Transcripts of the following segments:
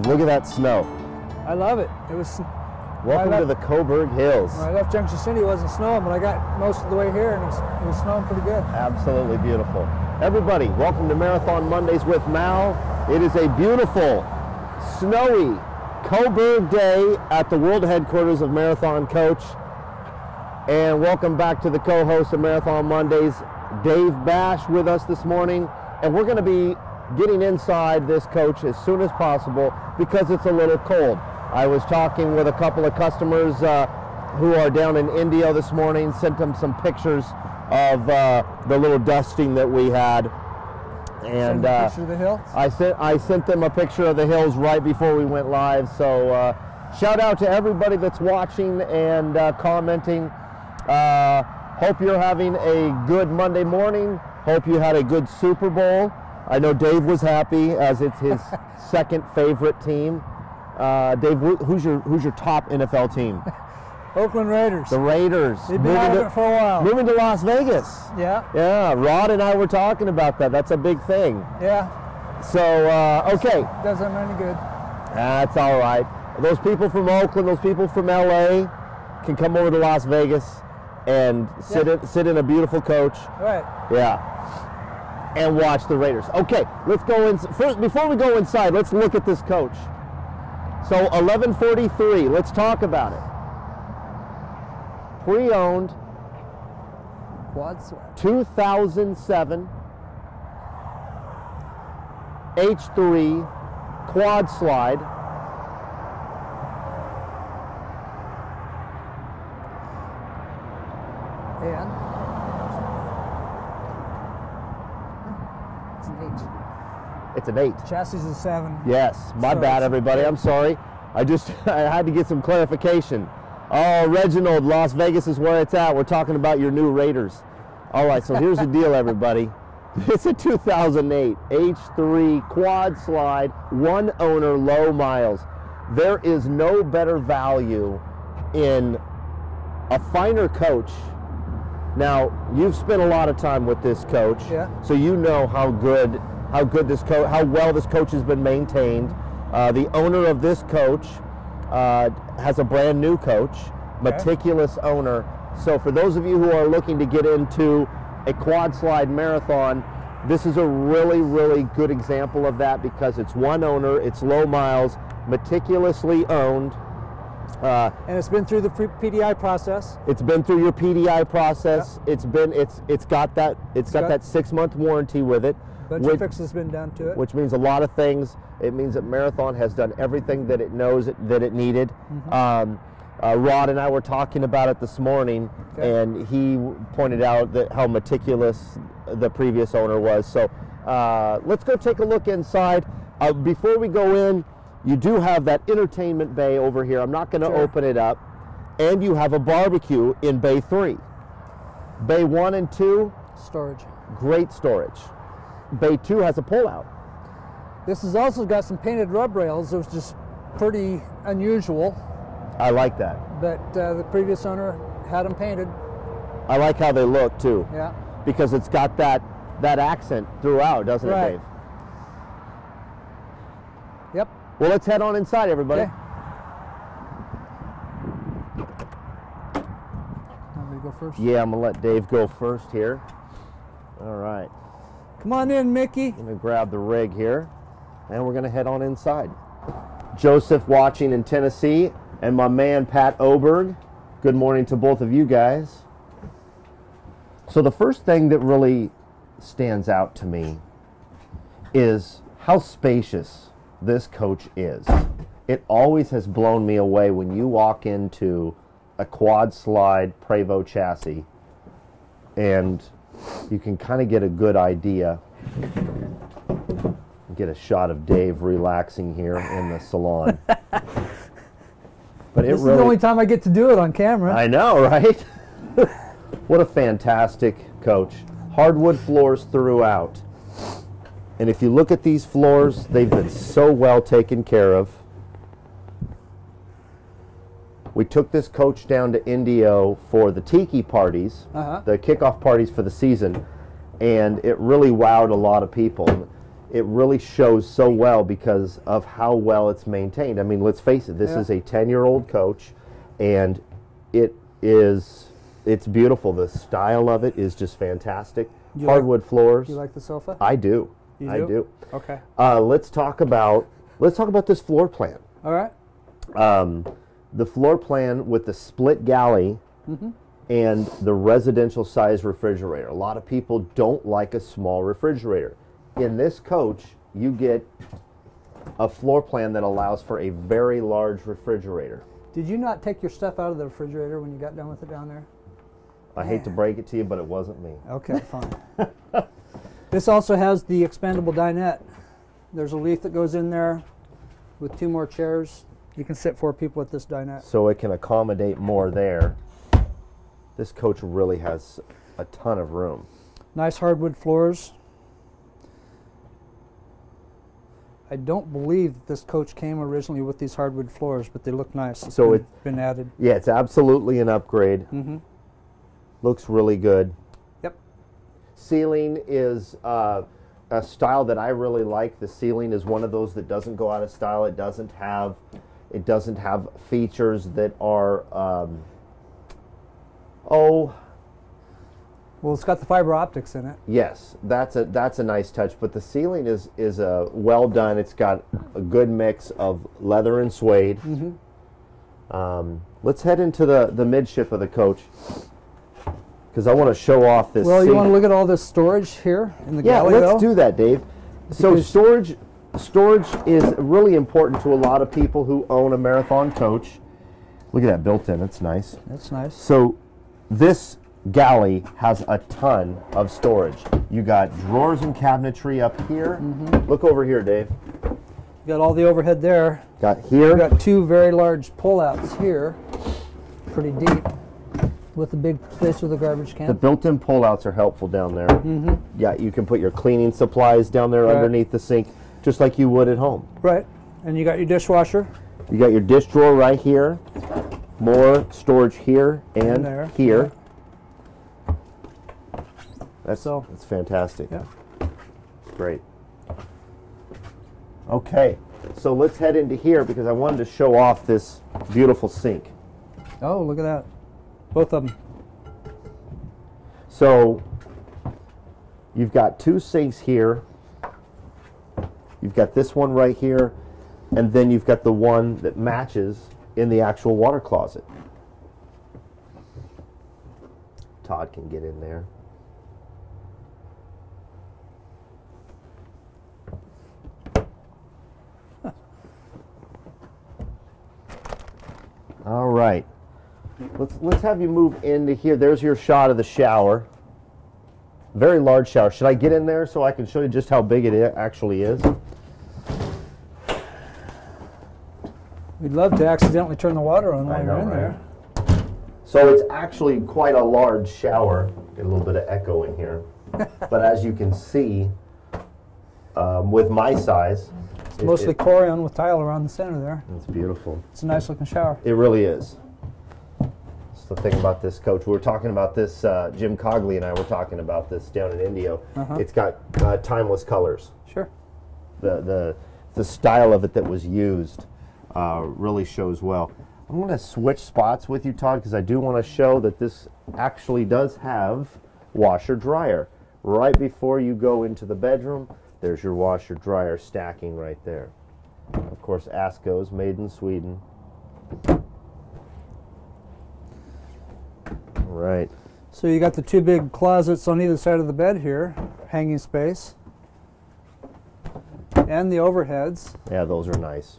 Dave, look at that snow. I love it. It was. Welcome to the Coburg Hills. When I left Junction City, it wasn't snowing, but I got most of the way here, and it was snowing pretty good. Absolutely beautiful. Everybody, welcome to Marathon Mondays with Mal. It is a beautiful, snowy Coburg day at the world headquarters of Marathon Coach. And welcome back to the co-host of Marathon Mondays, Dave Bash, with us this morning. And we're going to be getting inside this coach as soon as possible because it's a little cold. I was talking with a couple of customers who are down in Indio this morning, sent them some pictures of the little dusting that we had. And a picture of the hills? I sent them a picture of the hills right before we went live. So shout out to everybody that's watching and commenting. Hope you're having a good Monday morning. Hope you had a good Super Bowl. I know Dave was happy as it's his second favorite team. Dave, who's your top NFL team? Oakland Raiders. The Raiders. They've been out of it for a while. Moving to Las Vegas. Yeah. Yeah, Rod and I were talking about that. That's a big thing. Yeah. So, okay. Doesn't any good. That's all right. Those people from Oakland, those people from LA can come over to Las Vegas and sit in a beautiful coach. Right. Yeah. And watch the Raiders. Okay, let's go in. First, before we go inside, let's look at this coach. So 1143, let's talk about it. Pre-owned, Quad Slide. 2007 H3 Quad Slide. And it's an 8. It's an 8. Chassis is a 7. Yes, my bad, everybody. I'm sorry. I had to get some clarification. Oh, Reginald, Las Vegas is where it's at. We're talking about your new Raiders. All right, so here's the deal, everybody. It's a 2008 H3 Quad Slide, one owner, low miles. There is no better value in a finer coach. Now, you've spent a lot of time with this coach, so you know how well this coach has been maintained. The owner of this coach has a brand new coach, meticulous owner. So for those of you who are looking to get into a quad slide marathon, this is a really, really good example of that because it's one owner, it's low miles, meticulously owned. And it's been through the PDI process. It's been through your PDI process. Yep. It's got that 6-month warranty with it. Bunch of fixes has been done to it. Which means a lot of things. It means that Marathon has done everything that it knows that it needed. Mm-hmm. Rod and I were talking about it this morning, and he pointed out that how meticulous the previous owner was. So let's go take a look inside. Before we go in, you do have that entertainment bay over here. I'm not going to open it up. And you have a barbecue in bay 3. Bay 1 and 2. Storage. Great storage. Bay 2 has a pull-out. This has also got some painted rub rails. It was just pretty unusual. I like that. But the previous owner had them painted. I like how they look too. Yeah. Because it's got that accent throughout, doesn't it, Dave? Yep. Well, let's head on inside, everybody. Okay. Want me to go first? Yeah, I'm going to let Dave go first here. All right. Come on in, Mickey. I'm going to grab the rig here, and we're going to head on inside. Joseph watching in Tennessee, and my man Pat Oberg. Good morning to both of you guys. So the first thing that really stands out to me is how spacious this coach is. It always has blown me away when you walk into a quad slide Provo chassis and you can kind of get a good idea. Get a shot of Dave relaxing here in the salon. But this is the only time I get to do it on camera. I know, right? What a fantastic coach. Hardwood floors throughout. And if you look at these floors, they've been so well taken care of. We took this coach down to Indio for the tiki parties, the kickoff parties for the season, and it really wowed a lot of people. it really shows so well because of how well it's maintained. I mean, let's face it, this is a 10-year-old coach, and it's beautiful. The style of it is just fantastic. Hardwood floors. You like the sofa? I do. You do? I do. Okay. Let's talk about this floor plan. All right. The floor plan with the split galley and the residential size refrigerator. A lot of people don't like a small refrigerator. In this coach, you get a floor plan that allows for a very large refrigerator. Did you not take your stuff out of the refrigerator when you got done with it down there? I hate to break it to you, but it wasn't me. Okay, fine. This also has the expandable dinette. There's a leaf that goes in there with 2 more chairs. You can sit 4 people at this dinette. So it can accommodate more there. This coach really has a ton of room. Nice hardwood floors. I don't believe that this coach came originally with these hardwood floors, but they look nice. It's been added. Yeah, it's absolutely an upgrade. Looks really good. Yep. Ceiling is a style that I really like. The ceiling is one of those that doesn't go out of style. It doesn't have features that are well, it's got the fiber optics in it. Yes, that's a nice touch. But the ceiling is well done. It's got a good mix of leather and suede. Let's head into the midship of the coach, because I want to show off this. Well, you want to look at all this storage here in the galley? Yeah, let's do that, Dave. So storage is really important to a lot of people who own a Marathon coach. Look at that built-in. That's nice. That's nice. So this galley has a ton of storage. You got drawers and cabinetry up here. Look over here, Dave. You got all the overhead there. Got here. You got 2 very large pull-outs here, pretty deep, with a big space for the garbage can. The built-in pull-outs are helpful down there. Yeah, you can put your cleaning supplies down there underneath the sink, just like you would at home. Right, and you got your dishwasher. You got your dish drawer right here. More storage here and here. That's fantastic. Yeah. Great. Okay, so let's head into here because I wanted to show off this beautiful sink. Oh, look at that. Both of them. So you've got 2 sinks here. You've got this one right here, and then you've got the one that matches in the actual water closet. Todd can get in there. All right. Let's have you move into here. There's your shot of the shower. Very large shower. Should I get in there so I can show you just how big it actually is? We'd love to accidentally turn the water on while you're in there. So it's actually quite a large shower. Get a little bit of echo in here. But as you can see, with my size, it's mostly Corian with tile around the center there. It's beautiful. It's a nice looking shower. It really is. That's the thing about this coach. We were talking about this, Jim Cogley and I were talking about this down in Indio. It's got timeless colors. Sure. The style of it that was used really shows well. I'm going to switch spots with you, Todd, because I do want to show that this actually does have washer dryer. Right before you go into the bedroom, there's your washer dryer stacking right there. Of course, Asko's made in Sweden. Right. So you got the 2 big closets on either side of the bed here, hanging space, and the overheads. Yeah, those are nice.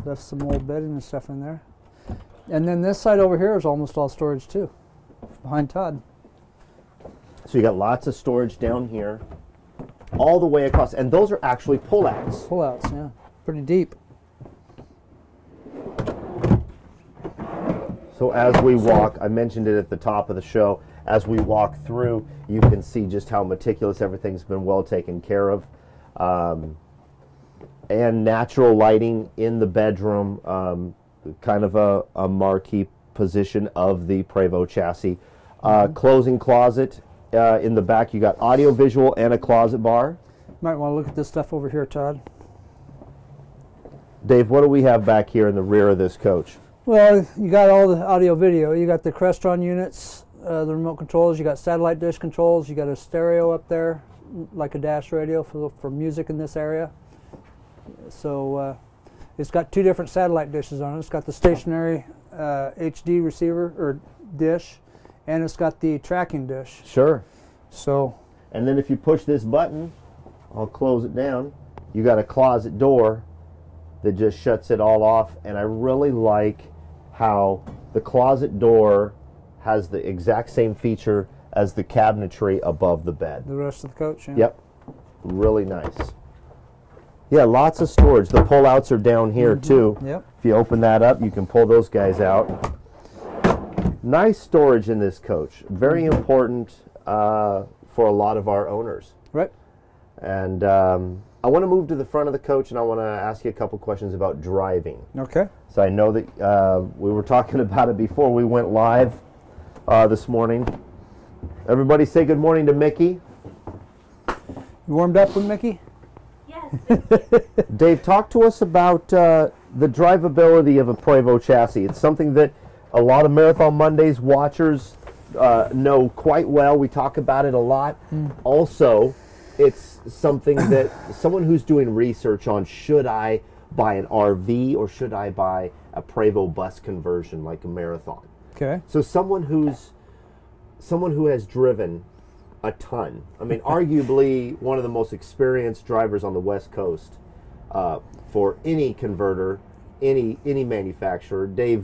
Left some old bedding and stuff in there. And then this side over here is almost all storage too, behind Todd. So you got lots of storage down here, all the way across, and those are actually pull-outs. Pull-outs, yeah, pretty deep. So as we walk, I mentioned it at the top of the show, as we walk through, you can see just how meticulous everything's been well taken care of. And natural lighting in the bedroom, kind of a marquee position of the Provo chassis. Closing closet in the back. You got audio, visual, and a closet bar. Might want to look at this stuff over here, Todd. Dave, what do we have back here in the rear of this coach? Well, you got all the audio video. You got the Crestron units, the remote controls. You got satellite dish controls. You got a stereo up there, like a dash radio for music in this area. So it's got 2 different satellite dishes on it. It's got the stationary HD receiver or dish, and it's got the tracking dish. Sure. So. And then if you push this button, I'll close it down. You got a closet door that just shuts it all off, and I really like how the closet door has the exact same feature as the cabinetry above the bed. The rest of the coach, yeah. Yep. Really nice. Yeah, lots of storage. The pull-outs are down here too. Yep. If you open that up, you can pull those guys out. Nice storage in this coach. Very important for a lot of our owners. Right. And I want to move to the front of the coach, and I want to ask you a couple questions about driving. Okay. So I know that we were talking about it before we went live this morning. Everybody say good morning to Mickey. You warmed up with Mickey? Yes. Dave, talk to us about the drivability of a Provo chassis. It's something that a lot of Marathon Mondays watchers know quite well. We talk about it a lot. Also, it's something that someone who's doing research on, should I buy an RV or should I buy a Provo bus conversion like a Marathon? Okay. So someone who has driven a ton. I mean, arguably one of the most experienced drivers on the West Coast for any converter, any manufacturer. Dave,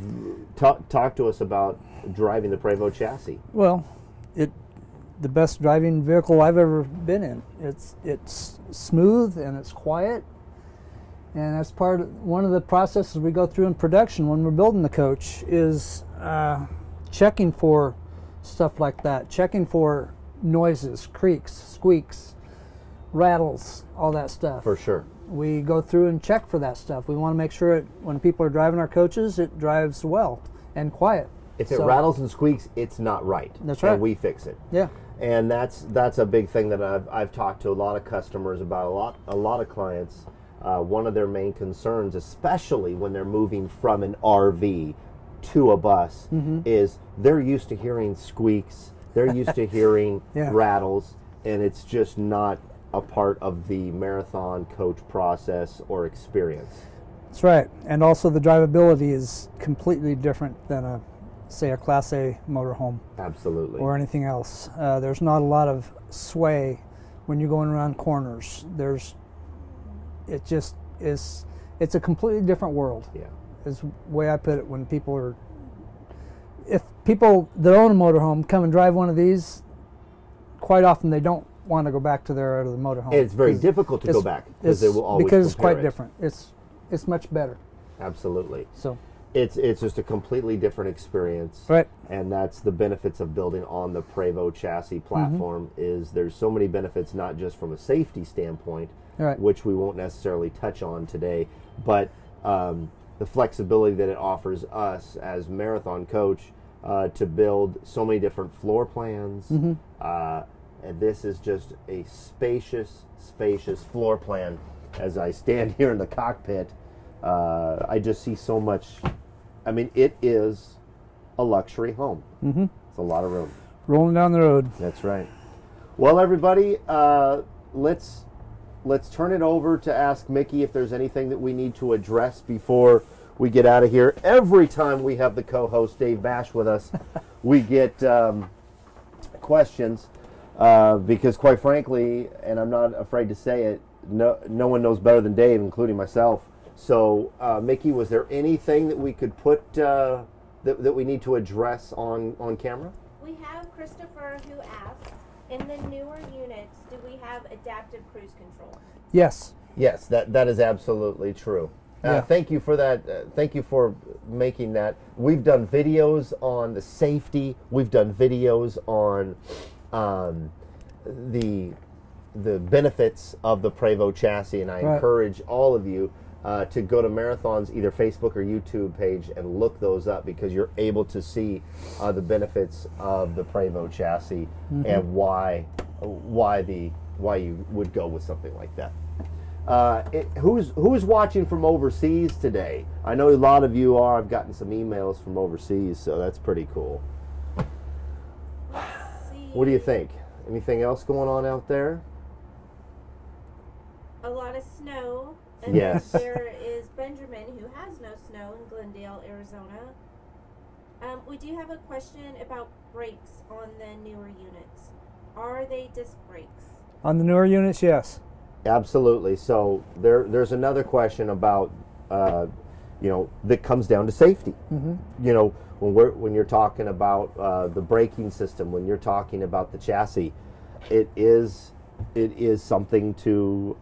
talk to us about driving the Provo chassis. Well, the best driving vehicle I've ever been in. It's smooth and it's quiet, and that's one of the processes we go through in production when we're building the coach is checking for stuff like that, checking for noises, creaks, squeaks, rattles, all that stuff. For sure. We go through and check for that stuff. We want to make sure when people are driving our coaches, it drives well and quiet. If it rattles and squeaks, it's not right. That's right. And we fix it. Yeah. And that's a big thing that I've talked to a lot of customers about, a lot of clients. One of their main concerns, especially when they're moving from an RV to a bus, is they're used to hearing squeaks, they're used to hearing rattles, and it's just not a part of the Marathon coach process or experience. That's right. And also the drivability is completely different than say a Class A motorhome. Absolutely. Or anything else. There's not a lot of sway when you're going around corners. It's a completely different world. Yeah. Is the way I put it. When if people that own a motorhome come and drive one of these, quite often they don't want to go back to their other motorhome. And it's very difficult to go back because they will always because it's quite it. different. It's much better. Absolutely. So it's just a completely different experience. Right. And that's the benefits of building on the Provo chassis platform. Is there's so many benefits, not just from a safety standpoint, right, which we won't necessarily touch on today, but the flexibility that it offers us as Marathon Coach to build so many different floor plans. And this is just a spacious floor plan. As I stand here in the cockpit, I just see so much. I mean, it is a luxury home. It's a lot of room. Rolling down the road. That's right. Well, everybody, let's turn it over to ask Mickey if there's anything that we need to address before we get out of here. Every time we have the co-host Dave Bash with us, we get questions because, quite frankly, and I'm not afraid to say it, no one knows better than Dave, including myself. So, Mickey, was there anything that we could put that we need to address on camera? We have Christopher who asked, in the newer units, do we have adaptive cruise control? Yes. Yes, that is absolutely true. Thank you for that. Thank you for making that. We've done videos on the safety. We've done videos on the benefits of the Provo chassis, and I encourage all of you to go to Marathon's either Facebook or YouTube page and look those up, because you're able to see the benefits of the Provo chassis and why you would go with something like that. Who's watching from overseas today? I know a lot of you are. I've gotten some emails from overseas, so that's pretty cool. What do you think? Anything else going on out there? A lot of snow. And yes. There is Benjamin, who has no snow in Glendale, Arizona. We do have a question about brakes on the newer units. Are they disc brakes? On the newer units, yes. Absolutely. So there's another question about, that comes down to safety. Mm-hmm. When you're talking about the braking system, when you're talking about the chassis, it is something to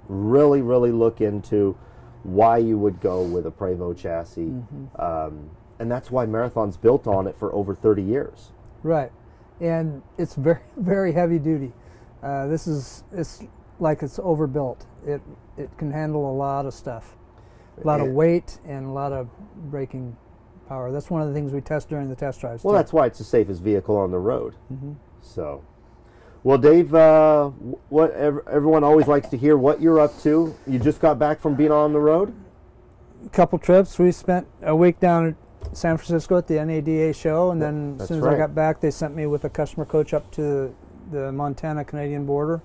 really, really look into why you would go with a Provo chassis. Mm-hmm. And that's why Marathon's built on it for over 30 years. Right. And it's very, very heavy duty. It's like it's overbuilt. It can handle a lot of stuff, a lot of weight and a lot of braking power. That's one of the things we test during the test drives. Well, too. That's why it's the safest vehicle on the road. Mm-hmm. So, well, Dave, what everyone always likes to hear what you're up to. You just got back from being on the road? A couple trips. We spent a week down at San Francisco at the NADA show, and then as soon as I got back, they sent me with a customer coach up to the Montana-Canadian border.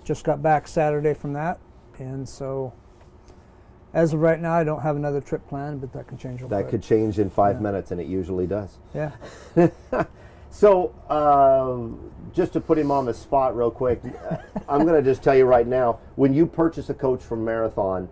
Just got back Saturday from that, and so as of right now, I don't have another trip planned, but that could change real quick. That could change in 5 minutes, and it usually does. Yeah. So, just to put him on the spot real quick, I'm going to just tell you right now, when you purchase a coach from Marathon,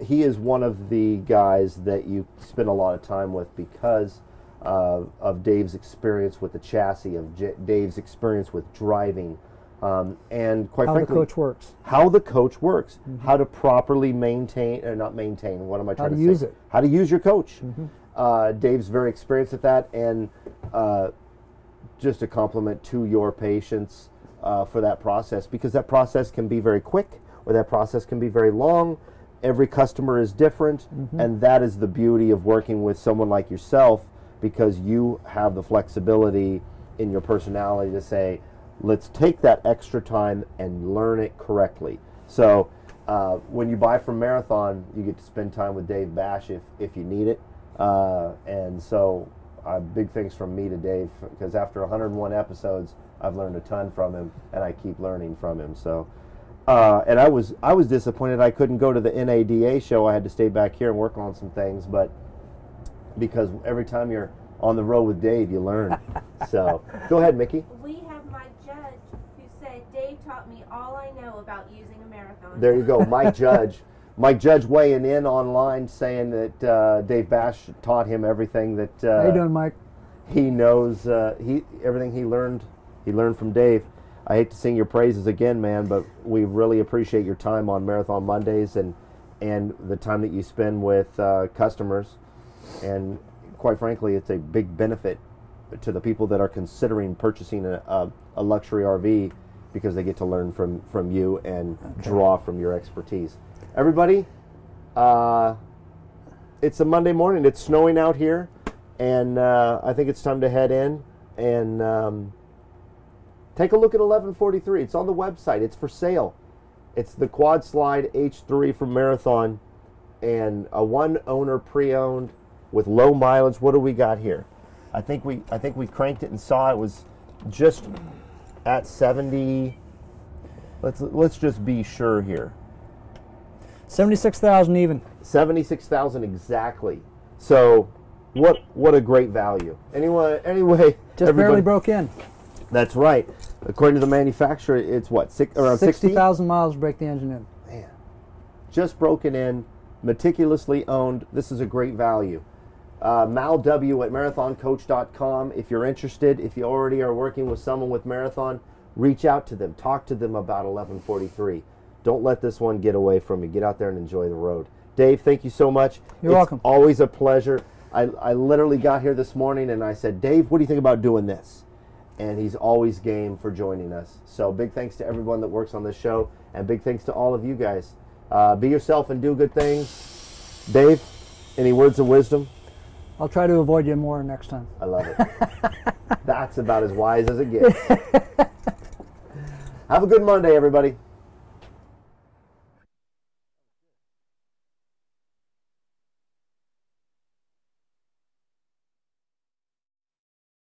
he is one of the guys that you spend a lot of time with because of Dave's experience with the chassis, of Dave's experience with driving, and quite frankly, how the coach works. How the coach works. Mm-hmm. How to properly maintain, or not maintain, what am I trying to say? How to use it. How to use your coach. Mm-hmm. Dave's very experienced at that, and just a compliment to your patience for that process, because that process can be very quick, or that process can be very long. Every customer is different, mm-hmm. and that is the beauty of working with someone like yourself, because you have the flexibility in your personality to say, let's take that extra time and learn it correctly. So when you buy from Marathon, you get to spend time with Dave Bash if you need it. And so big thanks from me to Dave, because after 101 episodes, I've learned a ton from him, and I keep learning from him. So, and I was disappointed I couldn't go to the NADA show. I had to stay back here and work on some things, but because every time you're on the road with Dave, you learn. So, go ahead, Mickey. We have my judge who said, Dave taught me all I know about using a Marathon. There you go, Mike Judge. Mike Judge weighing in online saying that Dave Bash taught him everything that how you doing, Mike? He knows. Everything he learned from Dave. I hate to sing your praises again, man, but we really appreciate your time on Marathon Mondays and the time that you spend with customers. And quite frankly, it's a big benefit to the people that are considering purchasing a luxury RV, because they get to learn from you and draw from your expertise. Everybody, it's a Monday morning. It's snowing out here, and I think it's time to head in and take a look at 1143. It's on the website. It's for sale. It's the Quad Slide H3 from Marathon, and a one-owner pre-owned with low mileage. What do we got here? I think we cranked it and saw it was just at 70. Let's just be sure here. 76,000 even. 76,000 exactly. So, what a great value. Anyway, just barely broke in. That's right. According to the manufacturer, it's what, around 60,000 miles to break the engine in. Man, just broken in, meticulously owned. This is a great value. MalW at marathoncoach.com. If you're interested, if you already are working with someone with Marathon, reach out to them. Talk to them about 1143. Don't let this one get away from you. Get out there and enjoy the road. Dave, thank you so much. You're welcome. Always a pleasure. I literally got here this morning and I said, Dave, what do you think about doing this? And he's always game for joining us. So big thanks to everyone that works on this show, and big thanks to all of you guys. Be yourself and do good things. Dave, any words of wisdom? I'll try to avoid you more next time. I love it. That's about as wise as it gets. Have a good Monday, everybody.